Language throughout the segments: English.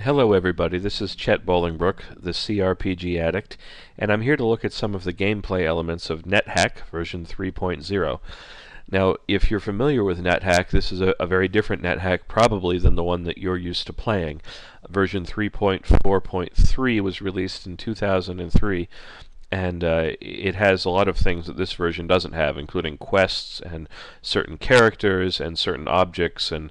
Hello everybody, this is Chet Bolingbrook, the CRPG Addict, and I'm here to look at some of the gameplay elements of NetHack version 3.0. Now, if you're familiar with NetHack, this is a very different NetHack probably than the one that you're used to playing. Version 3.4.3 was released in 2003, and it has a lot of things that this version doesn't have, including quests and certain characters and certain objects and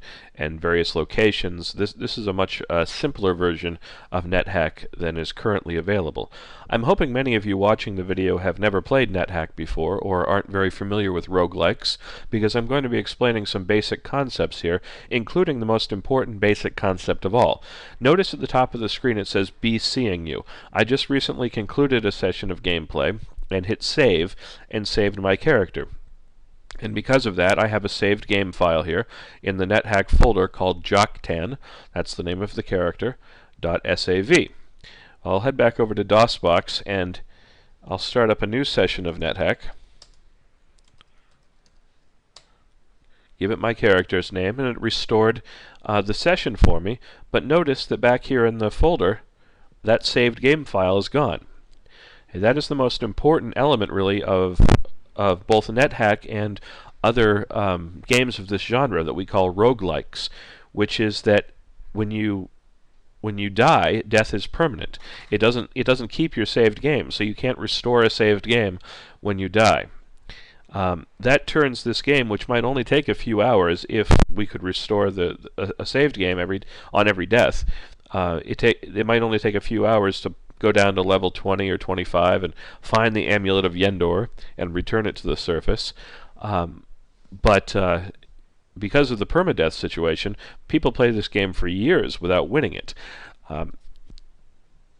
various locations. This is a much simpler version of NetHack than is currently available. I'm hoping many of you watching the video have never played NetHack before or aren't very familiar with roguelikes, because I'm going to be explaining some basic concepts here, including the most important basic concept of all. Notice at the top of the screen it says "Be Seeing You." I just recently concluded a session of gameplay and hit save and saved my character. And because of that, I have a saved game file here in the NetHack folder called Jock10, that's the name of the character, .sav. I'll head back over to DOSBox and I'll start up a new session of NetHack. Give it my character's name, and it restored the session for me, but notice that back here in the folder, that saved game file is gone. And that is the most important element, really, of both NetHack and other games of this genre that we call roguelikes, which is that when you die, death is permanent. It doesn't keep your saved game, so you can't restore a saved game when you die. That turns this game, which might only take a few hours if we could restore a saved game on every death. It might only take a few hours to go down to level 20 or 25 and find the Amulet of Yendor and return it to the surface. But because of the permadeath situation, people play this game for years without winning it.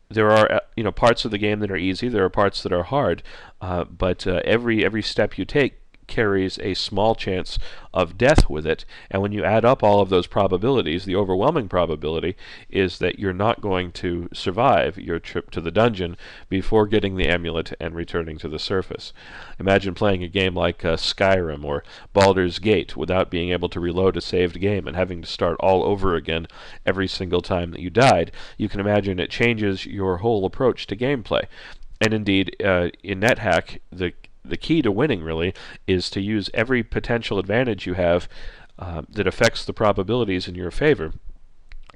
There are parts of the game that are easy, there are parts that are hard, but every step you take carries a small chance of death with it, and when you add up all of those probabilities, the overwhelming probability is that you're not going to survive your trip to the dungeon before getting the amulet and returning to the surface. Imagine playing a game like Skyrim or Baldur's Gate without being able to reload a saved game and having to start all over again every single time that you died. You can imagine it changes your whole approach to gameplay. And indeed, in NetHack, the key to winning, really, is to use every potential advantage you have that affects the probabilities in your favor,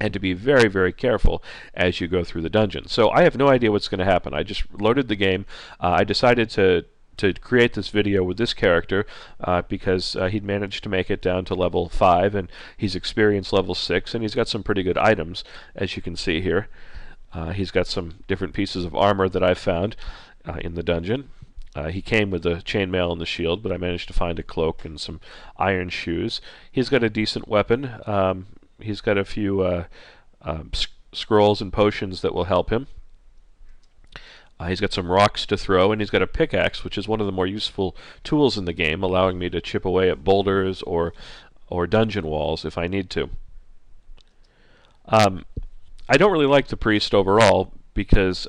and to be very, very careful as you go through the dungeon. So I have no idea what's going to happen. I just loaded the game. I decided to create this video with this character because he'd managed to make it down to level 5, and he's experienced level 6, and he's got some pretty good items, as you can see here. He's got some different pieces of armor that I've found in the dungeon. He came with the chainmail and the shield, but I managed to find a cloak and some iron shoes. He's got a decent weapon. He's got a few scrolls and potions that will help him. He's got some rocks to throw, and he's got a pickaxe, which is one of the more useful tools in the game, allowing me to chip away at boulders or dungeon walls if I need to. I don't really like the priest overall because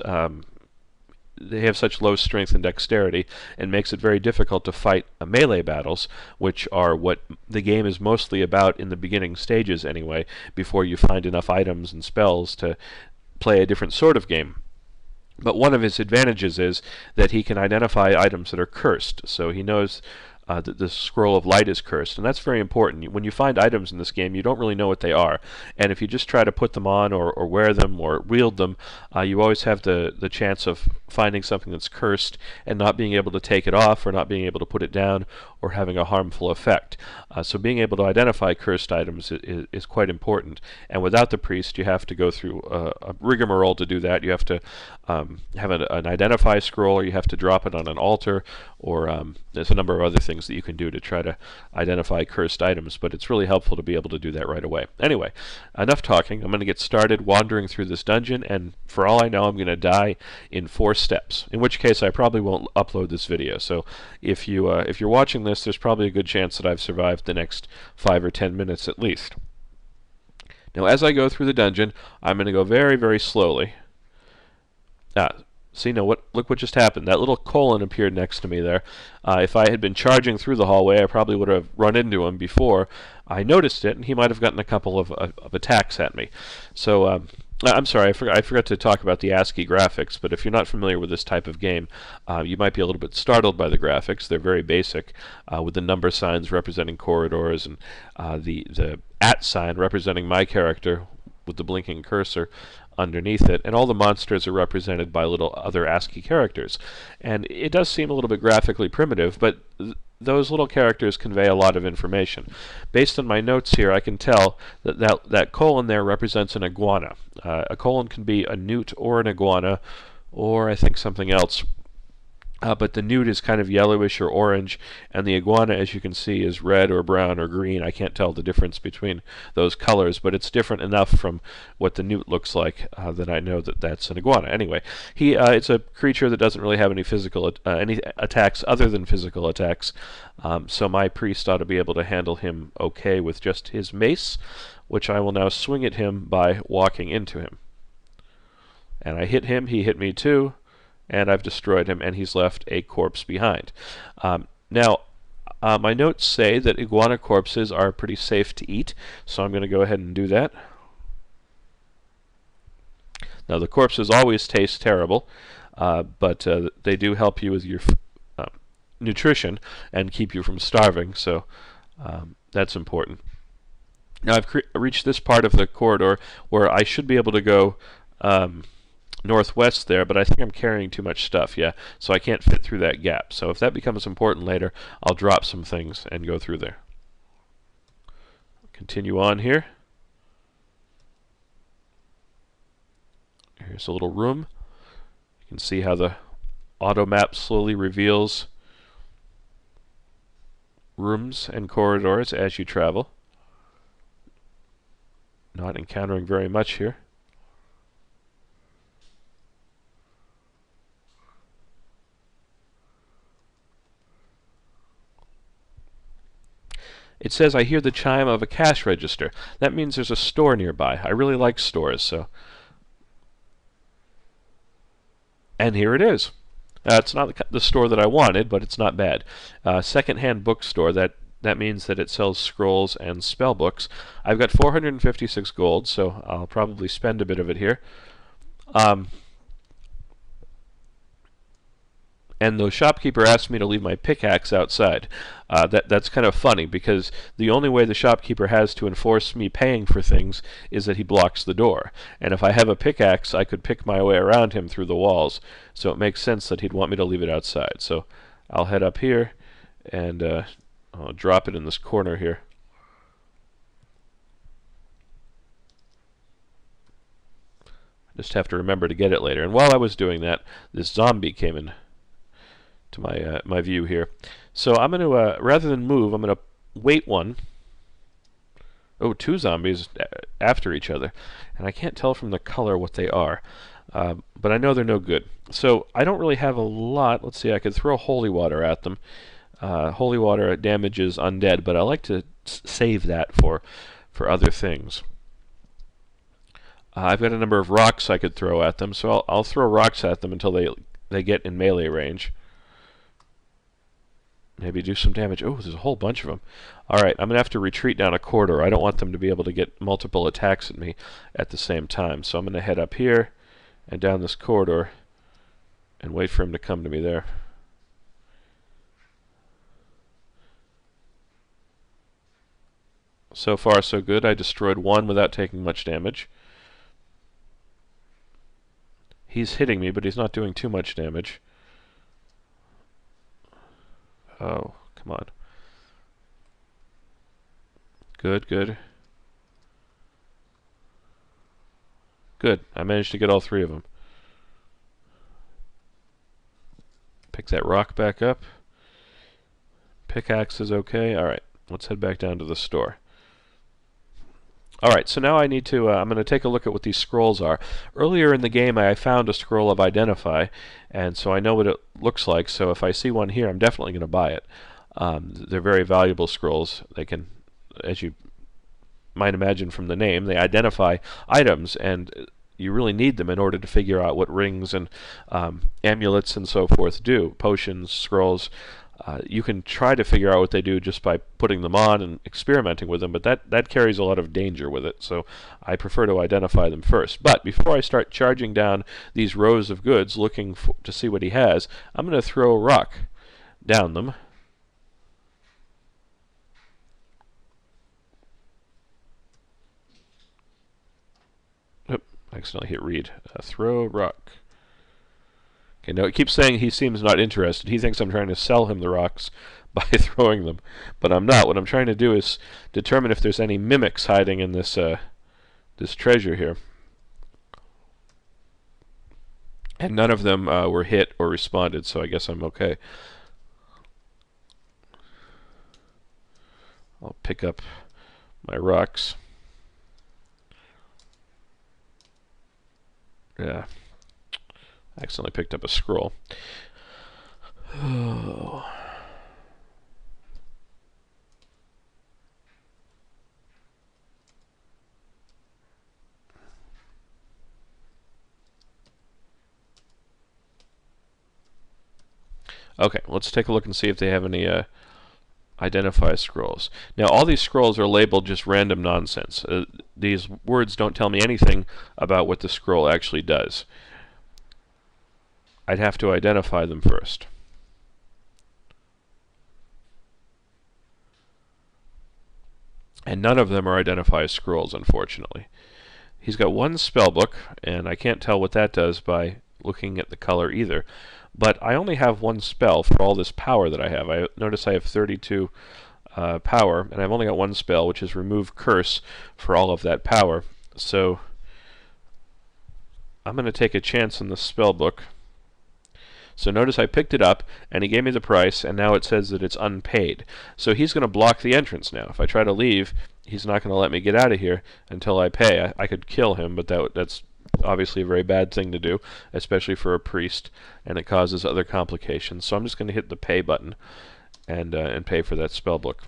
they have such low strength and dexterity, and makes it very difficult to fight melee battles, which are what the game is mostly about in the beginning stages anyway, before you find enough items and spells to play a different sort of game. But one of his advantages is that he can identify items that are cursed, so he knows that the Scroll of Light is cursed, and that's very important. When you find items in this game, you don't really know what they are, and if you just try to put them on or wear them or wield them, you always have the chance of finding something that's cursed and not being able to take it off, or not being able to put it down, or having a harmful effect. So being able to identify cursed items is quite important, and without the priest you have to go through a rigmarole to do that. You have to have an identify scroll, or you have to drop it on an altar, or there's a number of other things that you can do to try to identify cursed items, but it's really helpful to be able to do that right away. Anyway, enough talking. I'm going to get started wandering through this dungeon, and for all I know I'm going to die in 4 steps, in which case I probably won't upload this video. So if you're watching this, there's probably a good chance that I've survived the next 5 or 10 minutes at least. Now as I go through the dungeon, I'm going to go very, very slowly. See, now look what just happened. That little colon appeared next to me there. If I had been charging through the hallway, I probably would have run into him before I noticed it, and he might have gotten a couple of attacks at me. So I'm sorry, I forgot to talk about the ASCII graphics, but if you're not familiar with this type of game, you might be a little bit startled by the graphics. They're very basic, with the number signs representing corridors and the @ sign representing my character with the blinking cursor underneath it, and all the monsters are represented by little other ASCII characters. And it does seem a little bit graphically primitive, but those little characters convey a lot of information. Based on my notes here, I can tell that colon there represents an iguana. A colon can be a newt or an iguana, or I think something else. But the newt is kind of yellowish or orange, and the iguana, as you can see, is red or brown or green. I can't tell the difference between those colors, but it's different enough from what the newt looks like that I know that that's an iguana. Anyway, it's a creature that doesn't really have any physical any attacks other than physical attacks, so my priest ought to be able to handle him okay with just his mace, which I will now swing at him by walking into him. And I hit him, he hit me too, and I've destroyed him, and he's left a corpse behind. Now, my notes say that iguana corpses are pretty safe to eat, so I'm going to go ahead and do that. Now, the corpses always taste terrible, but they do help you with your nutrition and keep you from starving, so that's important. Now, I've reached this part of the corridor where I should be able to go northwest there, but I think I'm carrying too much stuff, yeah, so I can't fit through that gap. So if that becomes important later, I'll drop some things and go through there. Continue on here. Here's a little room. You can see how the auto map slowly reveals rooms and corridors as you travel. Not encountering very much here. It says, I hear the chime of a cash register. That means there's a store nearby. I really like stores, so. And here it is. It's not the store that I wanted, but it's not bad. Second-hand bookstore. That means that it sells scrolls and spell books. I've got 456 gold, so I'll probably spend a bit of it here. And the shopkeeper asked me to leave my pickaxe outside. That's kind of funny, because the only way the shopkeeper has to enforce me paying for things is that he blocks the door. And if I have a pickaxe, I could pick my way around him through the walls. So it makes sense that he'd want me to leave it outside. So I'll head up here and I'll drop it in this corner here. I just have to remember to get it later. And while I was doing that, this zombie came in to my view here. So I'm going to, rather than move, I'm going to wait one. Oh, two zombies after each other. And I can't tell from the color what they are. But I know they're no good. So I don't really have a lot. Let's see, I could throw holy water at them. Holy water damages undead, but I like to save that for other things. I've got a number of rocks I could throw at them, so I'll throw rocks at them until they get in melee range. Maybe do some damage. Oh, there's a whole bunch of them. Alright, I'm going to have to retreat down a corridor. I don't want them to be able to get multiple attacks at me at the same time. So I'm going to head up here and down this corridor and wait for him to come to me there. So far, so good. I destroyed one without taking much damage. He's hitting me, but he's not doing too much damage. Oh, come on. Good, good. Good. I managed to get all three of them. Pick that rock back up. Pickaxe is okay. Alright, let's head back down to the store. Alright, so now I need to, I'm going to take a look at what these scrolls are. Earlier in the game I found a scroll of Identify, and so I know what it looks like, so if I see one here I'm definitely going to buy it. They're very valuable scrolls. They can, as you might imagine from the name, they identify items, and you really need them in order to figure out what rings and amulets and so forth do. Potions, scrolls. You can try to figure out what they do just by putting them on and experimenting with them, but that carries a lot of danger with it, so I prefer to identify them first. But before I start charging down these rows of goods looking to see what he has, I'm going to throw a rock down them. Oop, I accidentally hit read. Throw rock. Okay, now it keeps saying he seems not interested. He thinks I'm trying to sell him the rocks by throwing them, but I'm not. What I'm trying to do is determine if there's any mimics hiding in this this treasure here. And none of them were hit or responded, so I guess I'm okay. I'll pick up my rocks. Yeah. I accidentally picked up a scroll. Oh. Okay, let's take a look and see if they have any identify scrolls. Now, all these scrolls are labeled just random nonsense. These words don't tell me anything about what the scroll actually does. I'd have to identify them first. And none of them are identified as scrolls, unfortunately. He's got one spell book, and I can't tell what that does by looking at the color either. But I only have one spell for all this power that I have. Notice I have 32 power, and I've only got one spell, which is Remove Curse, for all of that power. So I'm going to take a chance in the spell book. So notice I picked it up, and he gave me the price, and now it says that it's unpaid. So he's going to block the entrance now. If I try to leave, he's not going to let me get out of here until I pay. I could kill him, but that's obviously a very bad thing to do, especially for a priest, and it causes other complications. So I'm just going to hit the pay button and pay for that spell book.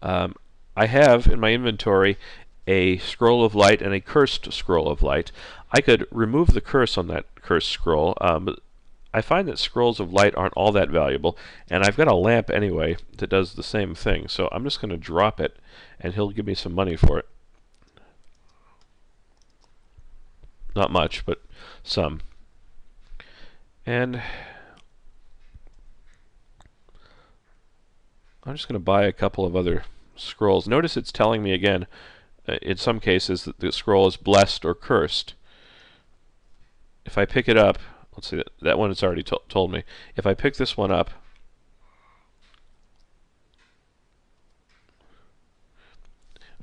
I have in my inventory a scroll of light and a cursed scroll of light. I could remove the curse on that cursed scroll, but I find that scrolls of light aren't all that valuable, and I've got a lamp anyway that does the same thing, so I'm just going to drop it, and he'll give me some money for it. Not much, but some. And I'm just going to buy a couple of other scrolls. Notice it's telling me again, in some cases, that the scroll is blessed or cursed. If I pick it up, let's see, that one it's already told me. If I pick this one up,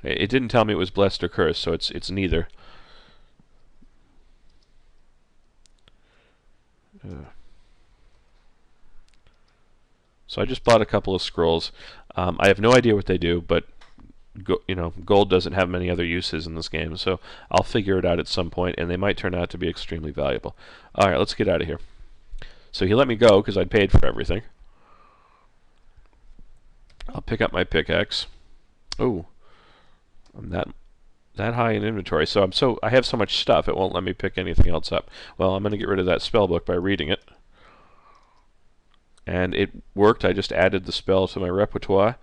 it didn't tell me it was blessed or cursed, so it's neither. So I just bought a couple of scrolls. I have no idea what they do, but gold doesn't have many other uses in this game, so I'll figure it out at some point, and they might turn out to be extremely valuable. Alright, let's get out of here. So he let me go because I'd paid for everything. I'll pick up my pickaxe. Oh, I'm that high in inventory, so I have so much stuff it won't let me pick anything else up. Well, I'm going to get rid of that spell book by reading it. And it worked. I just added the spell to my repertoire.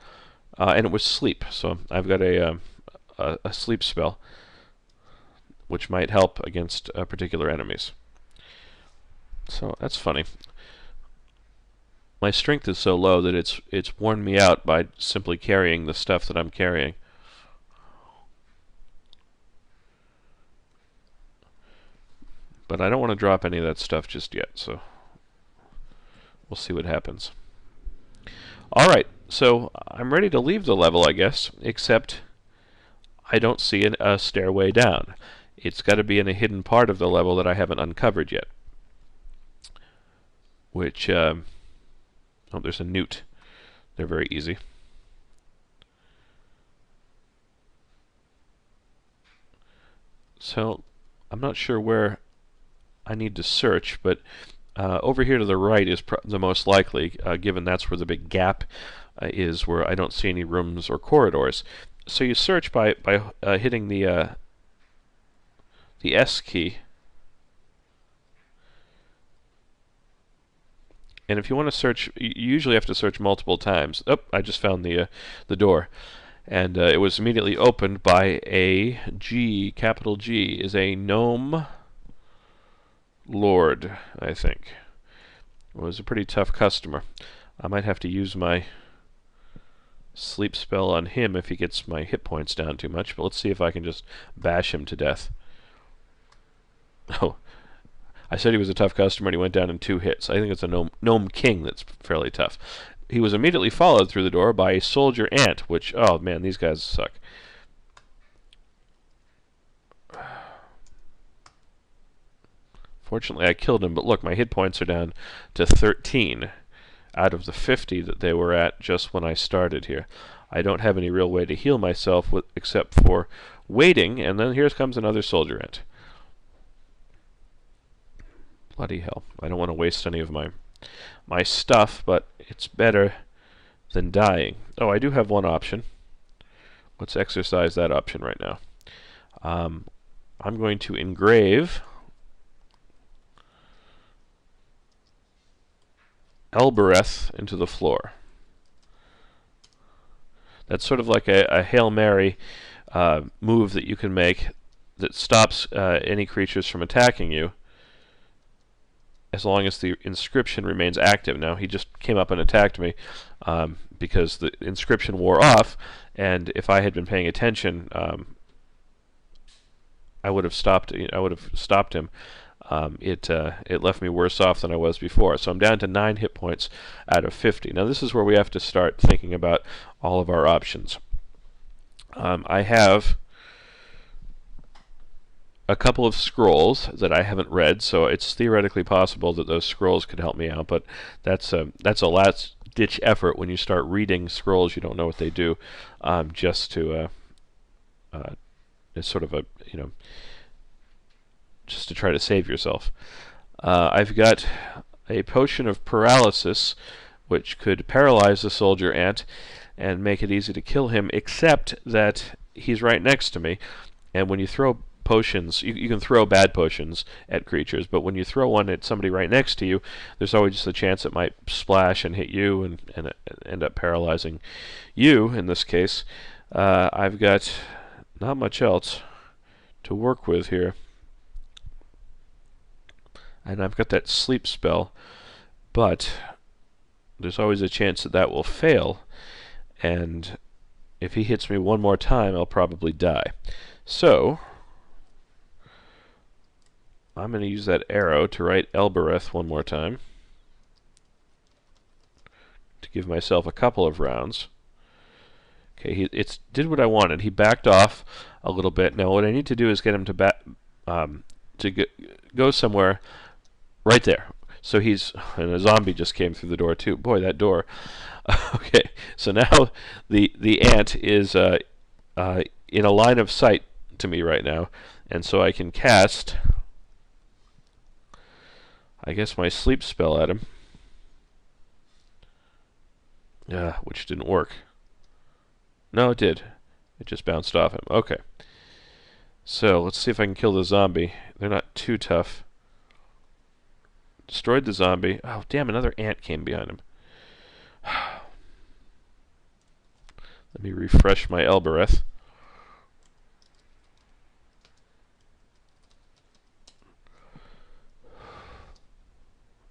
And it was sleep, so I've got a sleep spell, which might help against particular enemies. So that's funny. My strength is so low that it's worn me out by simply carrying the stuff that I'm carrying. But I don't want to drop any of that stuff just yet, so we'll see what happens. Alright, so I'm ready to leave the level, I guess, except I don't see a stairway down. It's got to be in a hidden part of the level that I haven't uncovered yet. Which, oh, there's a newt. They're very easy. So, I'm not sure where I need to search, but over here to the right is the most likely, given that's where the big gap is, where I don't see any rooms or corridors. So you search by hitting the S key, And if you want to search, you usually have to search multiple times. Oh, I just found the door. And it was immediately opened by a G, capital G, is a gnome lord, I think. It was a pretty tough customer. I might have to use my sleep spell on him if he gets my hit points down too much, but let's see if I can just bash him to death. Oh, I said he was a tough customer and he went down in 2 hits. I think it's a gnome king that's fairly tough. He was immediately followed through the door by a soldier ant, which, oh man, these guys suck. Fortunately, I killed him, but look, my hit points are down to 13 out of the 50 that they were at just when I started here. I don't have any real way to heal myself except for waiting, and then here comes another soldier ant. Bloody hell. I don't want to waste any of my stuff, but it's better than dying. Oh, I do have one option. Let's exercise that option right now. I'm going to engrave Elbereth into the floor. That's sort of like a Hail Mary move that you can make that stops any creatures from attacking you as long as the inscription remains active. Now, he just came up and attacked me because the inscription wore off, and if I had been paying attention, I would have stopped him. It left me worse off than I was before. So I'm down to 9 hit points out of 50. Now this is where we have to start thinking about all of our options. I have a couple of scrolls that I haven't read, so it's theoretically possible that those scrolls could help me out, but that's a last-ditch effort when you start reading scrolls you don't know what they do, just to it's sort of a, just to try to save yourself. I've got a potion of paralysis, which could paralyze the soldier ant and make it easy to kill him, except that he's right next to me, and when you throw potions, you can throw bad potions at creatures, but when you throw one at somebody right next to you, there's always just a chance it might splash and hit you and end up paralyzing you, in this case. I've got not much else to work with here. And I've got that sleep spell, but there's always a chance that that will fail, and if he hits me one more time, I'll probably die. So I'm going to use that arrow to write Elbereth one more time to give myself a couple of rounds. Okay, it did what I wanted. He backed off a little bit. Now what I need to do is get him to go somewhere right there. So and a zombie just came through the door too. Boy, that door. Okay, so now the ant is in a line of sight to me right now, and so I can cast, I guess, my sleep spell at him. Which didn't work. No, it did. It just bounced off him. Okay. So let's see if I can kill the zombie. They're not too tough. Destroyed the zombie. Oh, damn, another ant came behind him. Let me refresh my Elbereth.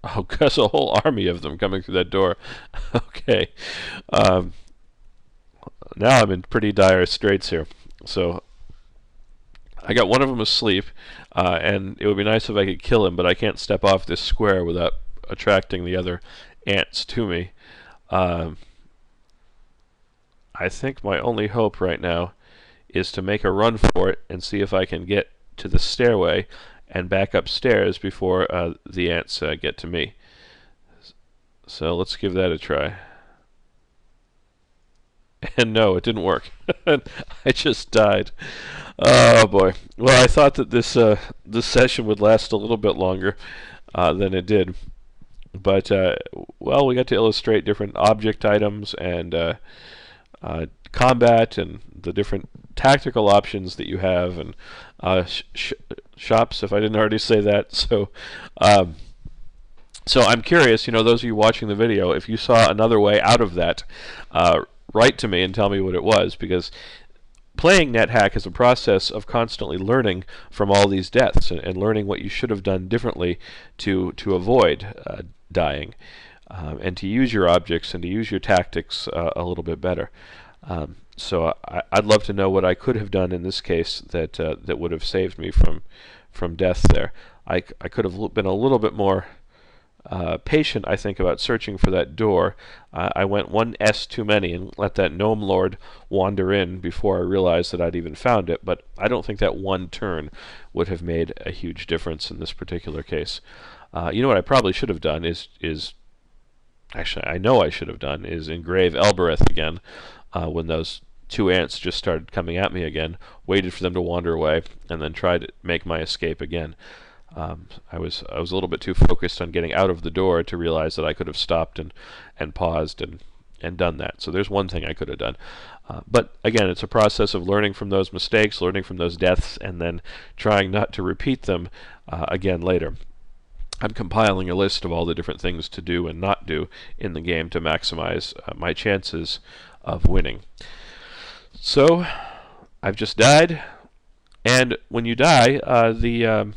Oh, there's a whole army of them coming through that door. Okay. Now I'm in pretty dire straits here. So I got one of them asleep, and it would be nice if I could kill him, but I can't step off this square without attracting the other ants to me. I think my only hope right now is to make a run for it and see if I can get to the stairway and back upstairs before the ants get to me. So let's give that a try. And no, it didn't work. I just died. Oh boy. Well, I thought that this session would last a little bit longer than it did. But, well, we got to illustrate different object items and combat and the different tactical options that you have, and shops, if I didn't already say that. So So I'm curious, those of you watching the video, if you saw another way out of that, write to me and tell me what it was, because playing NetHack is a process of constantly learning from all these deaths and learning what you should have done differently to avoid dying, and to use your objects and to use your tactics a little bit better. So I'd love to know what I could have done in this case that would have saved me from death there. I could have been a little bit more patient, I think, about searching for that door. I went one S too many and let that gnome lord wander in before I realized that I'd even found it, but I don't think that one turn would have made a huge difference in this particular case. What I probably should have done is actually, I know I should have done is engrave Elbereth again when those two ants just started coming at me again, waited for them to wander away, and then tried to make my escape again. I was a little bit too focused on getting out of the door to realize that I could have stopped and paused and done that. So there's one thing I could have done. But again, it's a process of learning from those mistakes, learning from those deaths, and then trying not to repeat them again later. I'm compiling a list of all the different things to do and not do in the game to maximize my chances of winning. So I've just died, and when you die, the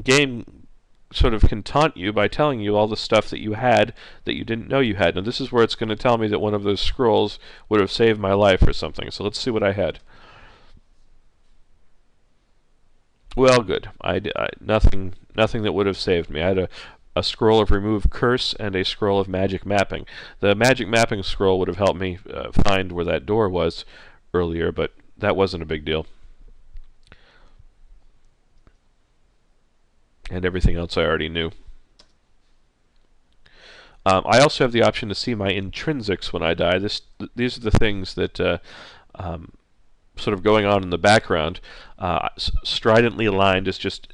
game sort of can taunt you by telling you all the stuff that you had that you didn't know you had. Now this is where it's going to tell me that one of those scrolls would have saved my life or something. So let's see what I had. Well, good. Nothing that would have saved me. I had a scroll of remove curse and a scroll of magic mapping. The magic mapping scroll would have helped me find where that door was earlier, but that wasn't a big deal. And everything else I already knew. I also have the option to see my intrinsics when I die. These are the things that sort of going on in the background. Stridently aligned is just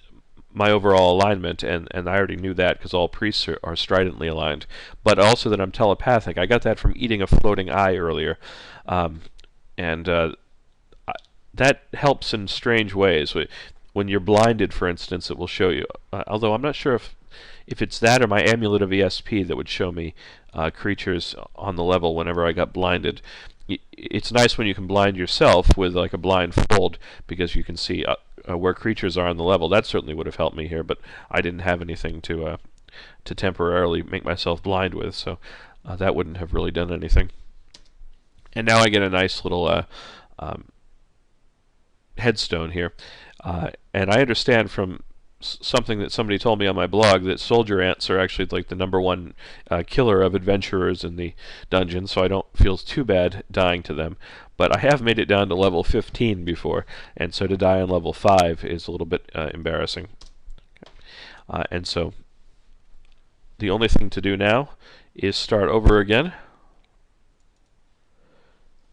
my overall alignment, and I already knew that because all priests are stridently aligned. But also that I'm telepathic. I got that from eating a floating eye earlier. And that helps in strange ways. When you're blinded, for instance, it will show you. Although I'm not sure if it's that or my amulet of ESP that would show me creatures on the level whenever I got blinded. It's nice when you can blind yourself with like a blindfold because you can see where creatures are on the level. That certainly would have helped me here, but I didn't have anything to temporarily make myself blind with, so that wouldn't have really done anything. And now I get a nice little headstone here. And I understand from something that somebody told me on my blog that soldier ants are actually like the #1 killer of adventurers in the dungeon, so I don't feel too bad dying to them. But I have made it down to level 15 before, and so to die on level 5 is a little bit embarrassing. And so the only thing to do now is start over again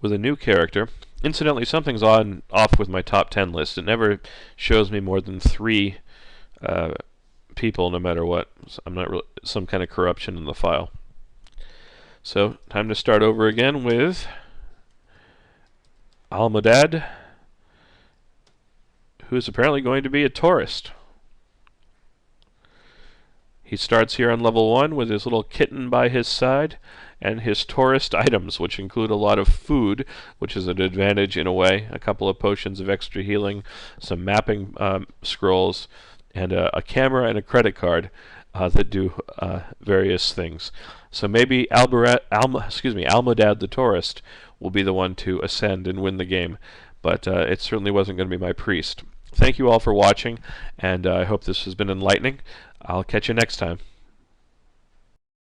with a new character. Incidentally, something's off with my top 10 list. It never shows me more than 3 people, no matter what. So I'm not really some kind of corruption in the file. So time to start over again with Almodad, who is apparently going to be a tourist. He starts here on level 1 with his little kitten by his side and his tourist items, which include a lot of food, which is an advantage in a way, a couple of potions of extra healing, some mapping scrolls, and a camera and a credit card that do various things. So maybe Almodad the tourist will be the one to ascend and win the game, but it certainly wasn't going to be my priest. Thank you all for watching, and I hope this has been enlightening. I'll catch you next time.